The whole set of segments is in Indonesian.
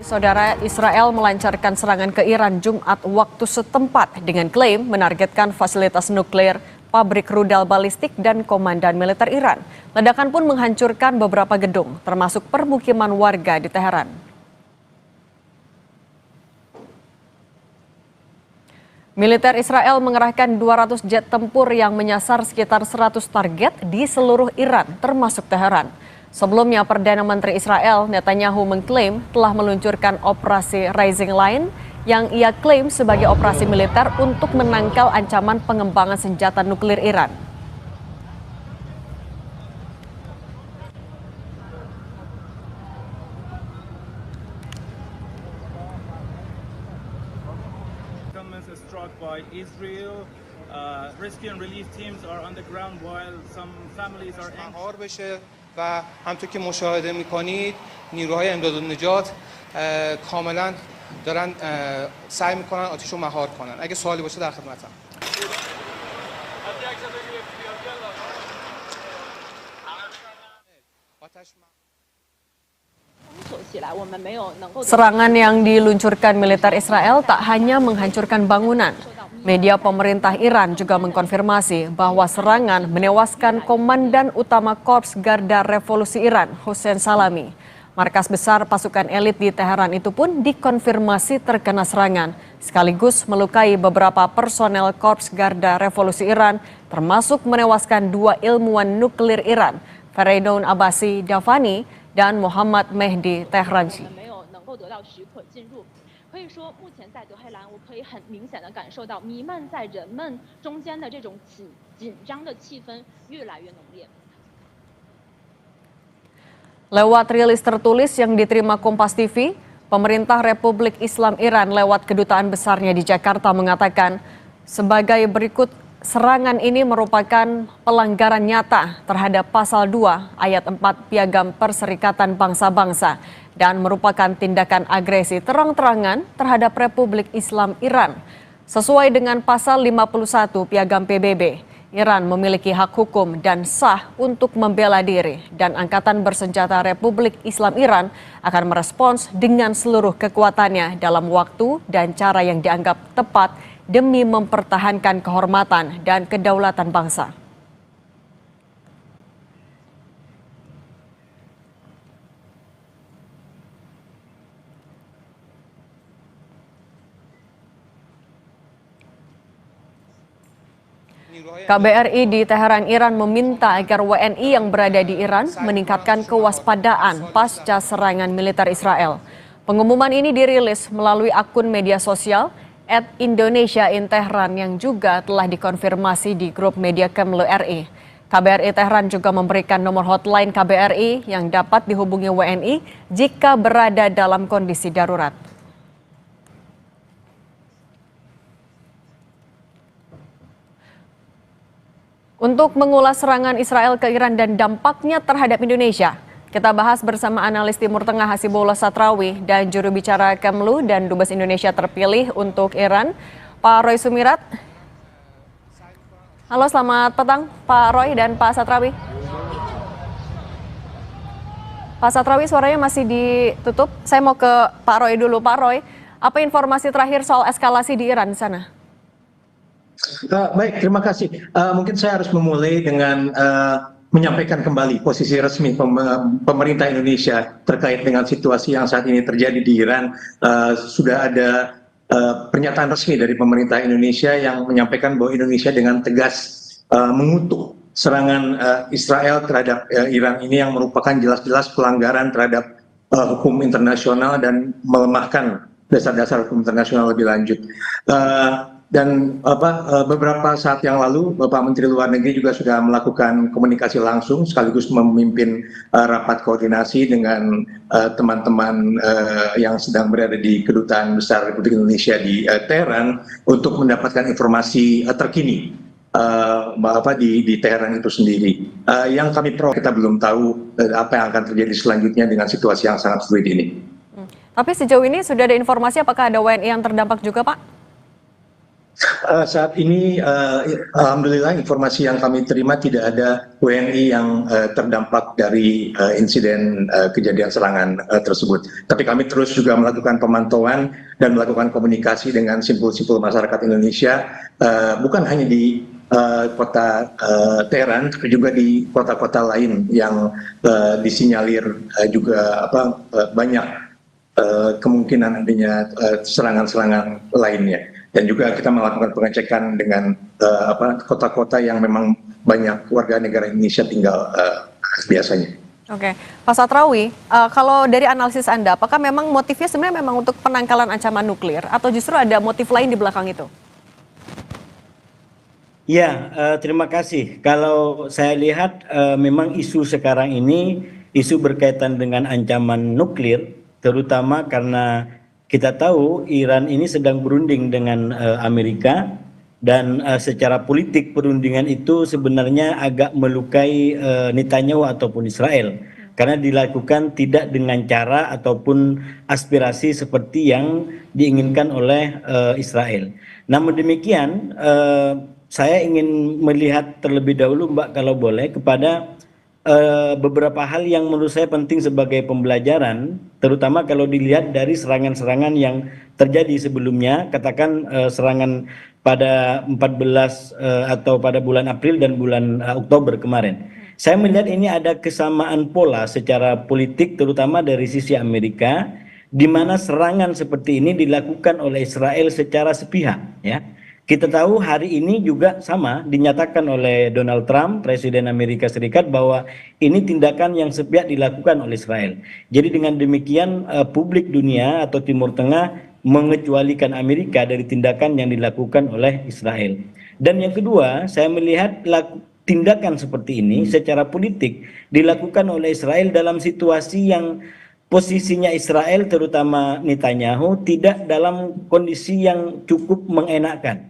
Saudara, Israel melancarkan serangan ke Iran Jumat waktu setempat dengan klaim menargetkan fasilitas nuklir, pabrik rudal balistik, dan komandan militer Iran. Ledakan pun menghancurkan beberapa gedung, termasuk permukiman warga di Teheran. Militer Israel mengerahkan 200 jet tempur yang menyasar sekitar 100 target di seluruh Iran, termasuk Teheran. Sebelumnya, Perdana Menteri Israel Netanyahu mengklaim telah meluncurkan operasi Rising Lion yang ia klaim sebagai operasi militer untuk menangkal ancaman pengembangan senjata nuklir Iran. Struck by Israel. Rescue and relief teams are on the ground while some families are مهار بشه و همونطور که مشاهده می‌کنید نیروهای امداد و نجات کاملا دارن سعی می‌کنن آتش رو مهار کنن. اگه سوالی باشه در خدمتم. Serangan yang diluncurkan militer Israel tak hanya menghancurkan bangunan. Media pemerintah Iran juga mengkonfirmasi bahwa serangan menewaskan Komandan Utama Korps Garda Revolusi Iran, Hossein Salami. Markas besar pasukan elit di Teheran itu pun dikonfirmasi terkena serangan, sekaligus melukai beberapa personel Korps Garda Revolusi Iran, termasuk menewaskan 2 ilmuwan nuklir Iran, Fereydun Abbasi Davani dan Muhammad Mehdi Tehranji. 可以说，目前在德黑兰，我可以很明显地感受到弥漫在人们中间的这种紧张的气氛越来越浓烈。Lewat rilis tertulis yang diterima Kompas TV, pemerintah Republik Islam Iran lewat kedutaan besarnya di Jakarta mengatakan sebagai berikut, serangan ini merupakan pelanggaran nyata terhadap pasal 2 ayat 4 Piagam Perserikatan Bangsa-Bangsa dan merupakan tindakan agresi terang-terangan terhadap Republik Islam Iran. Sesuai dengan pasal 51 Piagam PBB, Iran memiliki hak hukum dan sah untuk membela diri, dan Angkatan Bersenjata Republik Islam Iran akan merespons dengan seluruh kekuatannya dalam waktu dan cara yang dianggap tepat demi mempertahankan kehormatan dan kedaulatan bangsa. KBRI di Teheran, Iran meminta agar WNI yang berada di Iran meningkatkan kewaspadaan pasca serangan militer Israel. Pengumuman ini dirilis melalui akun media sosial @Indonesia in Tehran yang juga telah dikonfirmasi di grup media Kemlu RI. KBRI Tehran juga memberikan nomor hotline KBRI yang dapat dihubungi WNI jika berada dalam kondisi darurat. Untuk mengulas serangan Israel ke Iran dan dampaknya terhadap Indonesia, kita bahas bersama analis Timur Tengah Hasibullah Satrawi dan juru bicara Kemlu dan Dubes Indonesia terpilih untuk Iran, Pak Roy Sumirat. Halo, selamat petang Pak Roy dan Pak Satrawi. Pak Satrawi, suaranya masih ditutup. Saya mau ke Pak Roy dulu. Pak Roy, apa informasi terakhir soal eskalasi di Iran di sana? Baik, terima kasih. Mungkin saya harus memulai dengan menyampaikan kembali posisi resmi pemerintah Indonesia terkait dengan situasi yang saat ini terjadi di Iran. Sudah ada pernyataan resmi dari pemerintah Indonesia yang menyampaikan bahwa Indonesia dengan tegas mengutuk serangan Israel terhadap Iran ini yang merupakan jelas-jelas pelanggaran terhadap hukum internasional dan melemahkan dasar-dasar hukum internasional lebih lanjut. Dan beberapa saat yang lalu Bapak Menteri Luar Negeri juga sudah melakukan komunikasi langsung sekaligus memimpin rapat koordinasi dengan teman-teman yang sedang berada di Kedutaan Besar Republik Indonesia di Teheran untuk mendapatkan informasi terkini di Teheran itu sendiri. Yang kami kita belum tahu apa yang akan terjadi selanjutnya dengan situasi yang sangat sulit ini. Tapi sejauh ini sudah ada informasi apakah ada WNI yang terdampak juga, Pak? Saat ini, alhamdulillah informasi yang kami terima tidak ada WNI yang terdampak dari insiden kejadian serangan tersebut. Tapi kami terus juga melakukan pemantauan dan melakukan komunikasi dengan simpul-simpul masyarakat Indonesia, bukan hanya di kota Teheran, tapi juga di kota-kota lain yang disinyalir juga banyak kemungkinan adanya serangan-serangan lainnya. Dan juga kita melakukan pengecekan dengan kota-kota yang memang banyak warga negara Indonesia tinggal biasanya. Oke, Pak Satrawi, kalau dari analisis Anda, apakah memang motifnya sebenarnya memang untuk penangkalan ancaman nuklir atau justru ada motif lain di belakang itu? Ya, terima kasih. Kalau saya lihat memang isu sekarang ini isu berkaitan dengan ancaman nuklir, terutama karena kita tahu Iran ini sedang berunding dengan Amerika dan secara politik perundingan itu sebenarnya agak melukai Netanyahu ataupun Israel karena dilakukan tidak dengan cara ataupun aspirasi seperti yang diinginkan oleh Israel. Namun demikian saya ingin melihat terlebih dahulu Mbak kalau boleh kepada beberapa hal yang menurut saya penting sebagai pembelajaran, terutama kalau dilihat dari serangan-serangan yang terjadi sebelumnya, katakan serangan pada 14 atau pada bulan April dan bulan Oktober kemarin. Saya melihat ini ada kesamaan pola secara politik, terutama dari sisi Amerika, di mana serangan seperti ini dilakukan oleh Israel secara sepihak, ya. Kita tahu hari ini juga sama dinyatakan oleh Donald Trump, Presiden Amerika Serikat, bahwa ini tindakan yang sepihak dilakukan oleh Israel. Jadi dengan demikian publik dunia atau Timur Tengah mengecualikan Amerika dari tindakan yang dilakukan oleh Israel. Dan yang kedua, saya melihat tindakan seperti ini secara politik dilakukan oleh Israel dalam situasi yang posisinya Israel terutama Netanyahu tidak dalam kondisi yang cukup mengenakkan.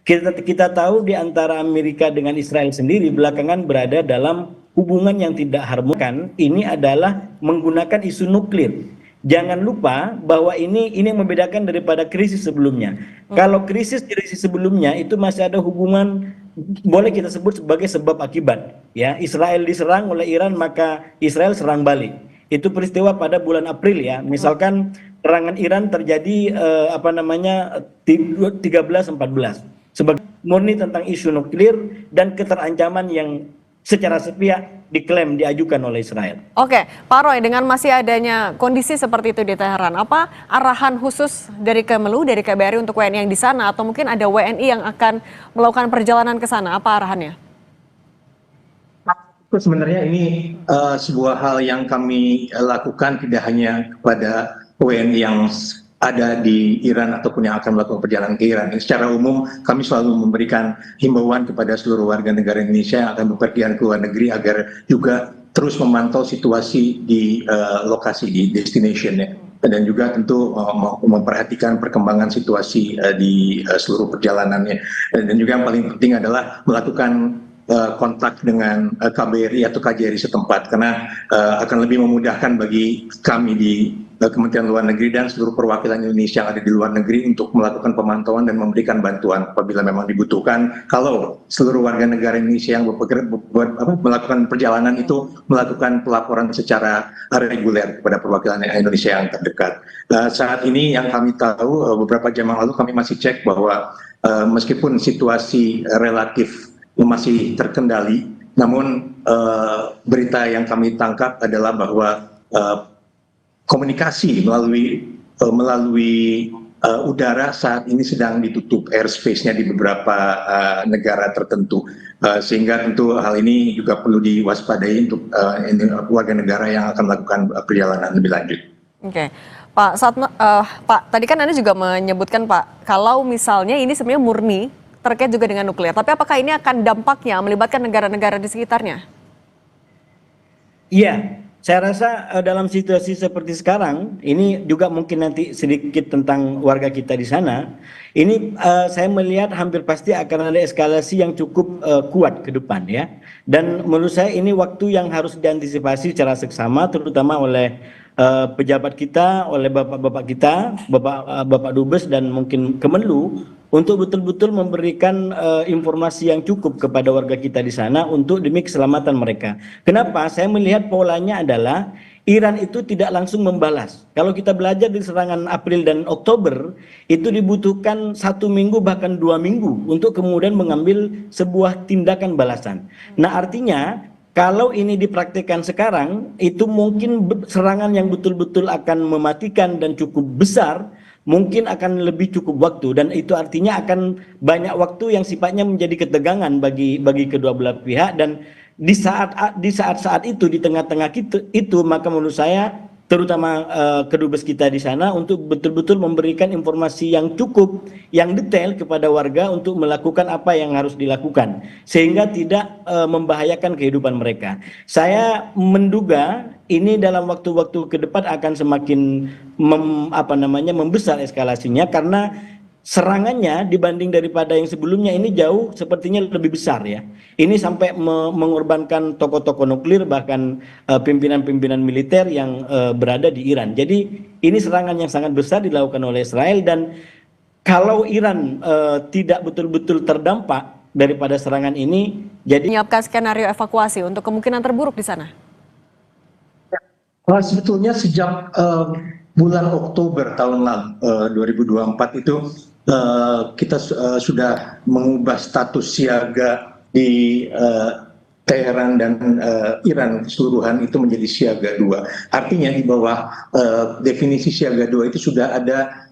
Kita tahu di antara Amerika dengan Israel sendiri belakangan berada dalam hubungan yang tidak harmonis. Ini adalah menggunakan isu nuklir. Jangan lupa bahwa ini yang membedakan daripada krisis sebelumnya. Kalau krisis sebelumnya itu masih ada hubungan, boleh kita sebut sebagai sebab akibat. Ya, Israel diserang oleh Iran maka Israel serang balik. Itu peristiwa pada bulan April ya. Misalkan serangan Iran terjadi 13-14 sebagai murni tentang isu nuklir dan keterancaman yang secara sepihak diklaim diajukan oleh Israel. Oke, Pak Roy, dengan masih adanya kondisi seperti itu di Teheran, apa arahan khusus dari Kemlu, dari KBRI untuk WNI yang di sana, atau mungkin ada WNI yang akan melakukan perjalanan ke sana? Apa arahannya? Sebenarnya ini sebuah hal yang kami lakukan tidak hanya kepada WNI yang ada di Iran ataupun yang akan melakukan perjalanan ke Iran. Secara umum kami selalu memberikan himbauan kepada seluruh warga negara Indonesia yang akan bepergian ke luar negeri agar juga terus memantau situasi di lokasi, di destination ya. Dan juga tentu memperhatikan perkembangan situasi di seluruh perjalanannya. Dan juga yang paling penting adalah melakukan kontak dengan KBRI atau KJRI setempat karena akan lebih memudahkan bagi kami di Kementerian Luar Negeri dan seluruh perwakilan Indonesia yang ada di luar negeri untuk melakukan pemantauan dan memberikan bantuan apabila memang dibutuhkan. Kalau seluruh warga negara Indonesia yang melakukan perjalanan itu melakukan pelaporan secara reguler kepada perwakilan Indonesia yang terdekat. Saat ini yang kami tahu beberapa jam yang lalu kami masih cek bahwa meskipun situasi relatif masih terkendali, namun berita yang kami tangkap adalah bahwa komunikasi melalui udara saat ini sedang ditutup airspace-nya di beberapa negara tertentu, sehingga tentu hal ini juga perlu diwaspadai untuk warga negara yang akan melakukan perjalanan lebih lanjut. Oke, Pak, tadi kan Anda juga menyebutkan Pak, kalau misalnya ini sebenarnya murni terkait juga dengan nuklir, tapi apakah ini akan dampaknya melibatkan negara-negara di sekitarnya? Iya, saya rasa dalam situasi seperti sekarang, ini juga mungkin nanti sedikit tentang warga kita di sana. Ini saya melihat hampir pasti akan ada eskalasi yang cukup kuat ke depan ya. Dan menurut saya ini waktu yang harus diantisipasi secara seksama, terutama oleh pejabat kita, oleh bapak-bapak kita, bapak Dubes dan mungkin Kemenlu, untuk betul-betul memberikan informasi yang cukup kepada warga kita di sana untuk demi keselamatan mereka. Kenapa? Saya melihat polanya adalah Iran itu tidak langsung membalas. Kalau kita belajar di serangan April dan Oktober, itu dibutuhkan 1 minggu bahkan 2 minggu untuk kemudian mengambil sebuah tindakan balasan. Nah, artinya kalau ini dipraktikkan sekarang, itu mungkin serangan yang betul-betul akan mematikan dan cukup besar, mungkin akan lebih cukup waktu, dan itu artinya akan banyak waktu yang sifatnya menjadi ketegangan bagi kedua belah pihak. Dan di saat itu, di tengah-tengah itu, maka menurut saya terutama kedubes kita di sana untuk betul-betul memberikan informasi yang cukup, yang detail kepada warga untuk melakukan apa yang harus dilakukan sehingga tidak membahayakan kehidupan mereka. Saya menduga ini dalam waktu-waktu ke depan akan semakin membesar eskalasinya, karena serangannya dibanding daripada yang sebelumnya ini jauh sepertinya lebih besar ya. Ini sampai mengorbankan tokoh-tokoh nuklir, bahkan pimpinan-pimpinan militer yang berada di Iran. Jadi ini serangan yang sangat besar dilakukan oleh Israel, dan kalau Iran tidak betul-betul terdampak daripada serangan ini, jadi Menyiapkan skenario evakuasi untuk kemungkinan terburuk di sana. Sebetulnya sejak bulan Oktober tahun lalu 2024 itu kita sudah mengubah status siaga di Teheran dan Iran keseluruhan itu menjadi siaga 2. Artinya di bawah definisi siaga 2 itu sudah ada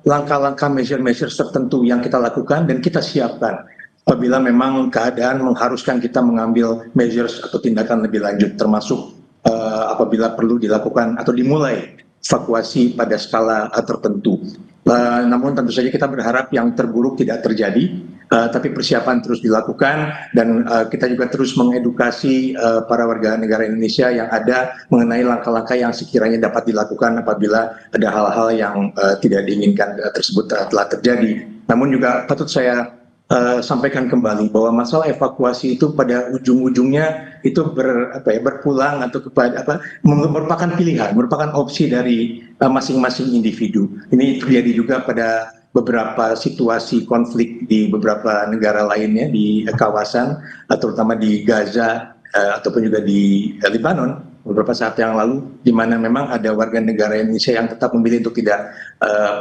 langkah-langkah measure-measure tertentu yang kita lakukan dan kita siapkan apabila memang keadaan mengharuskan kita mengambil measures atau tindakan lebih lanjut, termasuk apabila perlu dilakukan atau dimulai evakuasi pada skala tertentu. Namun tentu saja kita berharap yang terburuk tidak terjadi, tapi persiapan terus dilakukan, dan kita juga terus mengedukasi para warga negara Indonesia yang ada mengenai langkah-langkah yang sekiranya dapat dilakukan apabila ada hal-hal yang tidak diinginkan tersebut telah terjadi. Namun juga patut saya sampaikan kembali bahwa masalah evakuasi itu pada ujung-ujungnya itu berpulang atau merupakan pilihan, merupakan opsi dari masing-masing individu. Ini terjadi juga pada beberapa situasi konflik di beberapa negara lainnya di kawasan, terutama di Gaza ataupun juga di Lebanon beberapa saat yang lalu, di mana memang ada warga negara Indonesia yang tetap memilih untuk tidak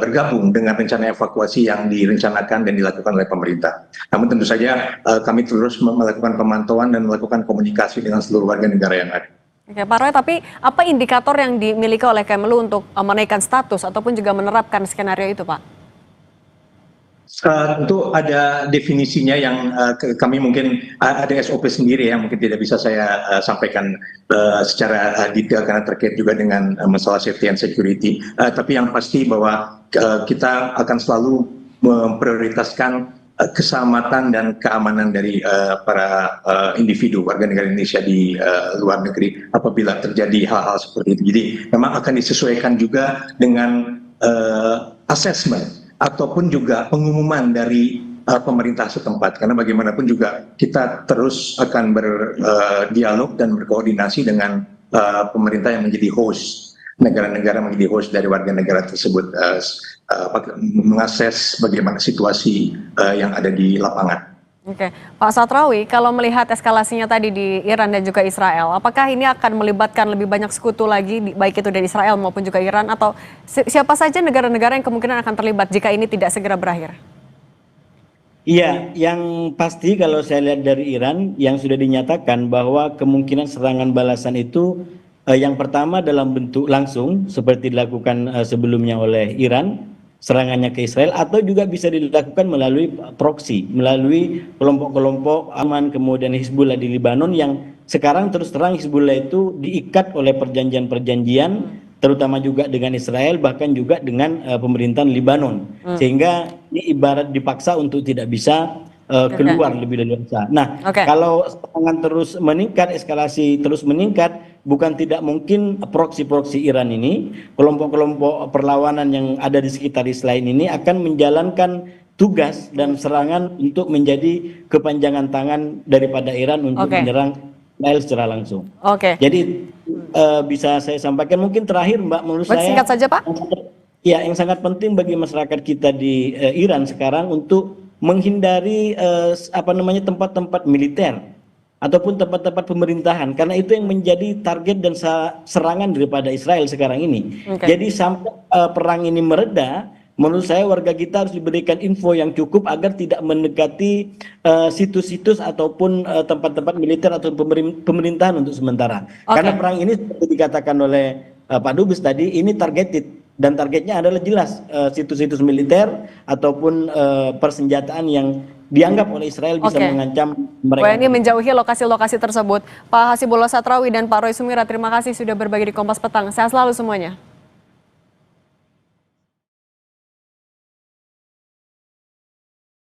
bergabung dengan rencana evakuasi yang direncanakan dan dilakukan oleh pemerintah. Namun tentu saja kami terus melakukan pemantauan dan melakukan komunikasi dengan seluruh warga negara yang ada. Oke, Pak Roy, tapi apa indikator yang dimiliki oleh Kemlu untuk menaikkan status ataupun juga menerapkan skenario itu, Pak? Tentu ada definisinya yang kami mungkin ada SOP sendiri yang mungkin tidak bisa saya sampaikan secara detail karena terkait juga dengan masalah safety and security. Tapi yang pasti bahwa kita akan selalu memprioritaskan keselamatan dan keamanan dari para individu warga negara Indonesia di luar negeri apabila terjadi hal-hal seperti itu. Jadi memang akan disesuaikan juga dengan assessment ataupun juga pengumuman dari pemerintah setempat, karena bagaimanapun juga kita terus akan berdialog dan berkoordinasi dengan pemerintah yang menjadi host, negara-negara menjadi host dari warga negara tersebut, mengakses bagaimana situasi yang ada di lapangan. Oke, Pak Satrawi, kalau melihat eskalasinya tadi di Iran dan juga Israel, apakah ini akan melibatkan lebih banyak sekutu lagi, baik itu dari Israel maupun juga Iran, atau siapa saja negara-negara yang kemungkinan akan terlibat jika ini tidak segera berakhir? Iya, yang pasti kalau saya lihat dari Iran yang sudah dinyatakan bahwa kemungkinan serangan balasan itu yang pertama dalam bentuk langsung seperti dilakukan sebelumnya oleh Iran, serangannya ke Israel, atau juga bisa dilakukan melalui proksi, melalui kelompok-kelompok aman, kemudian Hizbullah di Lebanon yang sekarang terus terang Hizbullah itu diikat oleh perjanjian-perjanjian, terutama juga dengan Israel, bahkan juga dengan pemerintahan Lebanon, sehingga ini ibarat dipaksa untuk tidak bisa keluar lebih leluasa. Nah, kalau serangan terus meningkat, eskalasi terus meningkat, bukan tidak mungkin proksi-proksi Iran ini, kelompok-kelompok perlawanan yang ada di sekitar Israel ini akan menjalankan tugas dan serangan untuk menjadi kepanjangan tangan daripada Iran untuk menyerang Israel secara langsung. Jadi bisa saya sampaikan mungkin terakhir Mbak, menurut saya singkat saja Pak. Ya, yang sangat penting bagi masyarakat kita di Iran sekarang untuk menghindari tempat-tempat militer ataupun tempat-tempat pemerintahan, karena itu yang menjadi target dan serangan daripada Israel sekarang ini. Oke. Jadi sampai perang ini mereda, menurut saya warga kita harus diberikan info yang cukup agar tidak mendekati situs-situs ataupun tempat-tempat militer atau pemerintahan untuk sementara. Oke. Karena perang ini seperti dikatakan oleh Pak Dubes tadi, ini targeted. Dan targetnya adalah jelas situs-situs militer ataupun persenjataan yang dianggap oleh Israel bisa Oke. mengancam mereka. WNI menjauhi lokasi-lokasi tersebut. Pak Hasibullah Satrawi dan Pak Roy Sumirat, terima kasih sudah berbagi di Kompas Petang. Sehat selalu semuanya.